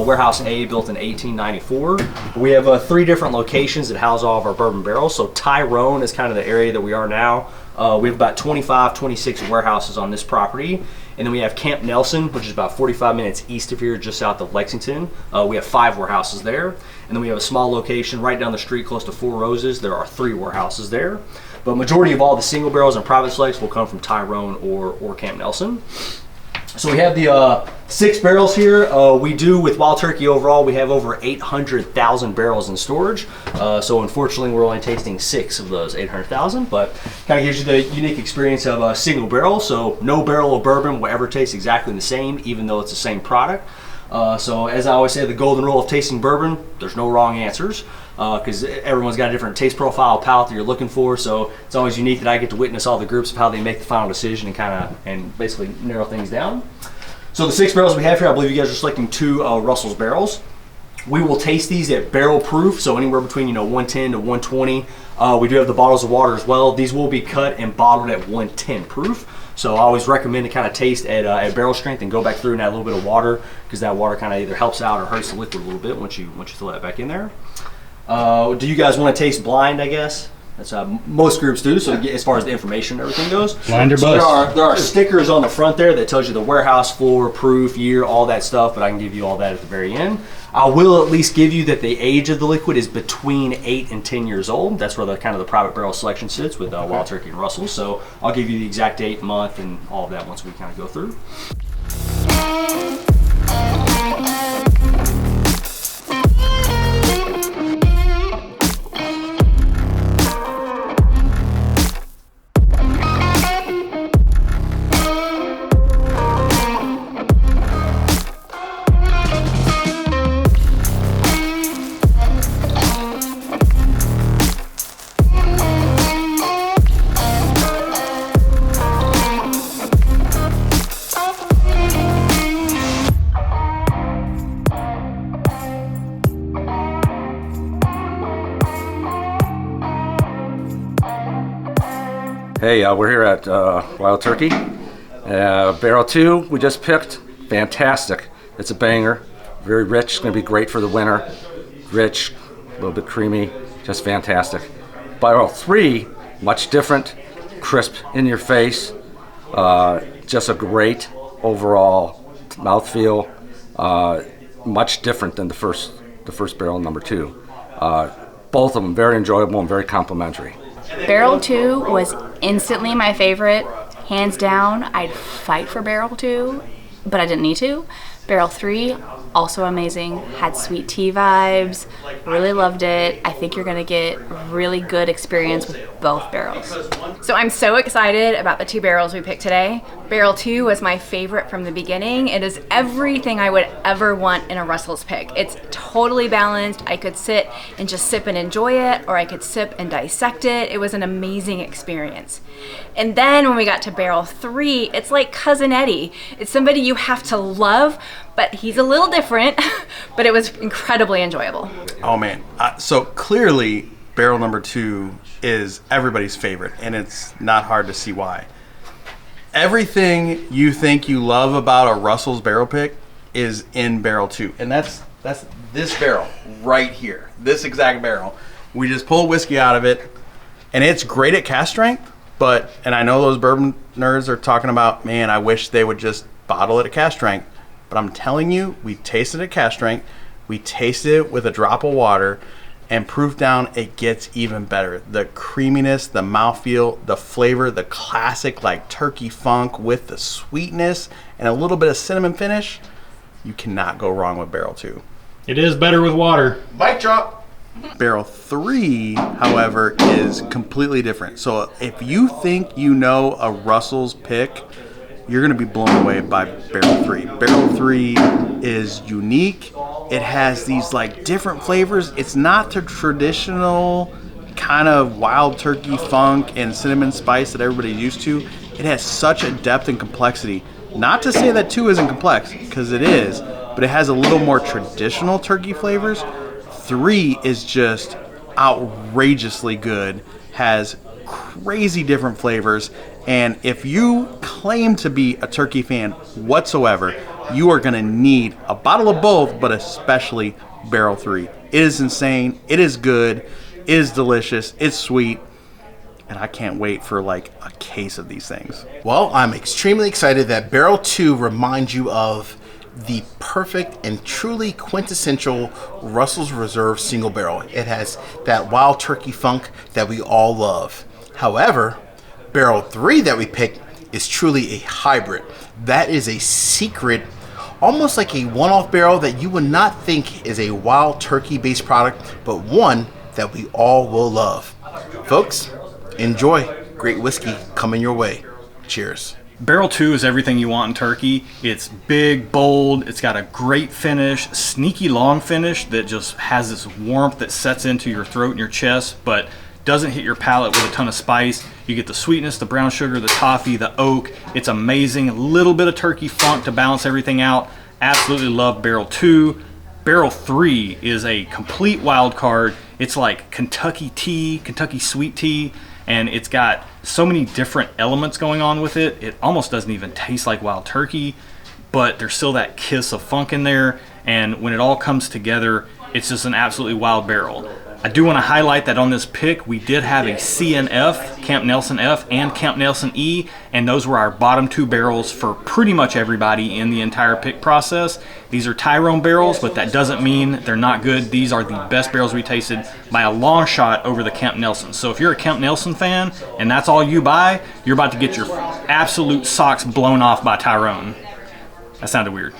Warehouse A, built in 1894. We have 3 different locations that house all of our bourbon barrels. So Tyrone is kind of the area that we are now. We have about 25, 26 warehouses on this property. And then we have Camp Nelson, which is about 45 minutes east of here, just south of Lexington. We have 5 warehouses there. And then we have a small location right down the street close to Four Roses. There are 3 warehouses there. But majority of all the single barrels and private selects will come from Tyrone or Camp Nelson. So we have the 6 barrels here. We do, with Wild Turkey overall, we have over 800,000 barrels in storage. So unfortunately, we're only tasting 6 of those 800,000, but kind of gives you the unique experience of a single barrel. So no barrel of bourbon will ever taste exactly the same, even though it's the same product. So as I always say, the golden rule of tasting bourbon, there's no wrong answers, because everyone's got a different taste profile, palate that you're looking for. So it's always unique that I get to witness all the groups of how they make the final decision and basically narrow things down. So the 6 barrels we have here, I believe you guys are selecting 2 Russell's barrels. We will taste these at barrel proof, so anywhere between 110 to 120. We do have the bottles of water as well. These will be cut and bottled at 110 proof. So I always recommend to kind of taste at barrel strength and go back through and add a little bit of water, because that water kind of either helps out or hurts the liquid a little bit once you throw that back in there. Do you guys want to taste blind, I guess? That's most groups do, so as far as the information and everything goes. Blind or bust. There are stickers on the front there that tells you the warehouse, floor, proof, year, all that stuff, but I can give you all that at the very end. I will at least give you that the age of the liquid is between 8 and 10 years old. That's where the kind of the private barrel selection sits with Wild Turkey and Russell. So I'll give you the exact date, month, and all of that once we kind of go through. Hey, we're here at Wild Turkey. Barrel 2 we just picked. Fantastic. It's a banger. Very rich. It's going to be great for the winter. Rich, a little bit creamy. Just fantastic. Barrel 3, much different. Crisp in your face. Just a great overall mouthfeel. Much different than the first barrel, number 2. Both of them very enjoyable and very complimentary. Barrel 2 was instantly my favorite, hands down. I'd fight for Barrel 2, but I didn't need to. Barrel 3, also amazing, had sweet tea vibes, really loved it. I think you're gonna get really good experience with both barrels. So I'm so excited about the 2 barrels we picked today. Barrel 2 was my favorite from the beginning. It is everything I would ever want in a Russell's pick. It's totally balanced. I could sit and just sip and enjoy it, or I could sip and dissect it. It was an amazing experience. And then when we got to Barrel 3, it's like Cousin Eddie. It's somebody you have to love, but he's a little different, but it was incredibly enjoyable. Oh man, so clearly barrel number 2 is everybody's favorite, and it's not hard to see why. Everything you think you love about a Russell's barrel pick is in barrel 2, and that's this barrel right here, this exact barrel. We just pulled whiskey out of it, and it's great at cast strength, and I know those bourbon nerds are talking about, man, I wish they would just bottle it at cast strength. But I'm telling you, we tasted it at cast strength, we tasted it with a drop of water, and proof down, it gets even better. The creaminess, the mouthfeel, the flavor, the classic like turkey funk with the sweetness and a little bit of cinnamon finish, you cannot go wrong with barrel 2. It is better with water. Mic drop. Barrel 3, however, is completely different. So if you think you know a Russell's pick, you're going to be blown away by Barrel 3. Barrel 3 is unique. It has these like different flavors. It's not the traditional kind of Wild Turkey funk and cinnamon spice that everybody's used to. It has such a depth and complexity. Not to say that 2 isn't complex, because it is, but it has a little more traditional turkey flavors. 3 is just outrageously good, has crazy different flavors, and if you claim to be a turkey fan whatsoever, you are going to need a bottle of both, but especially Barrel 3. It is insane. It is good. It is delicious. It's sweet. And I can't wait for like a case of these things. Well, I'm extremely excited that Barrel 2 reminds you of the perfect and truly quintessential Russell's Reserve single barrel. It has that wild turkey funk that we all love. However, Barrel 3 that we picked is truly a hybrid. That is a secret, almost like a one-off barrel that you would not think is a wild turkey based product, but one that we all will love. Folks, enjoy. Great whiskey coming your way. Cheers. Barrel 2 is everything you want in turkey. It's big, bold, it's got a great finish, sneaky long finish that just has this warmth that sets into your throat and your chest, but doesn't hit your palate with a ton of spice. You get the sweetness, the brown sugar, the toffee, the oak. It's amazing. A little bit of turkey funk to balance everything out. Absolutely love Barrel 2. Barrel 3 is a complete wild card. It's like Kentucky tea, Kentucky sweet tea, and it's got so many different elements going on with it. It almost doesn't even taste like wild turkey, but there's still that kiss of funk in there, and when it all comes together, it's just an absolutely wild barrel. I do want to highlight that on this pick, we did have a CNF, Camp Nelson F, and Camp Nelson E, and those were our bottom 2 barrels for pretty much everybody in the entire pick process. These are Tyrone barrels, but that doesn't mean they're not good. These are the best barrels we tasted by a long shot over the Camp Nelson. So if you're a Camp Nelson fan and that's all you buy, you're about to get your absolute socks blown off by Tyrone. That sounded weird.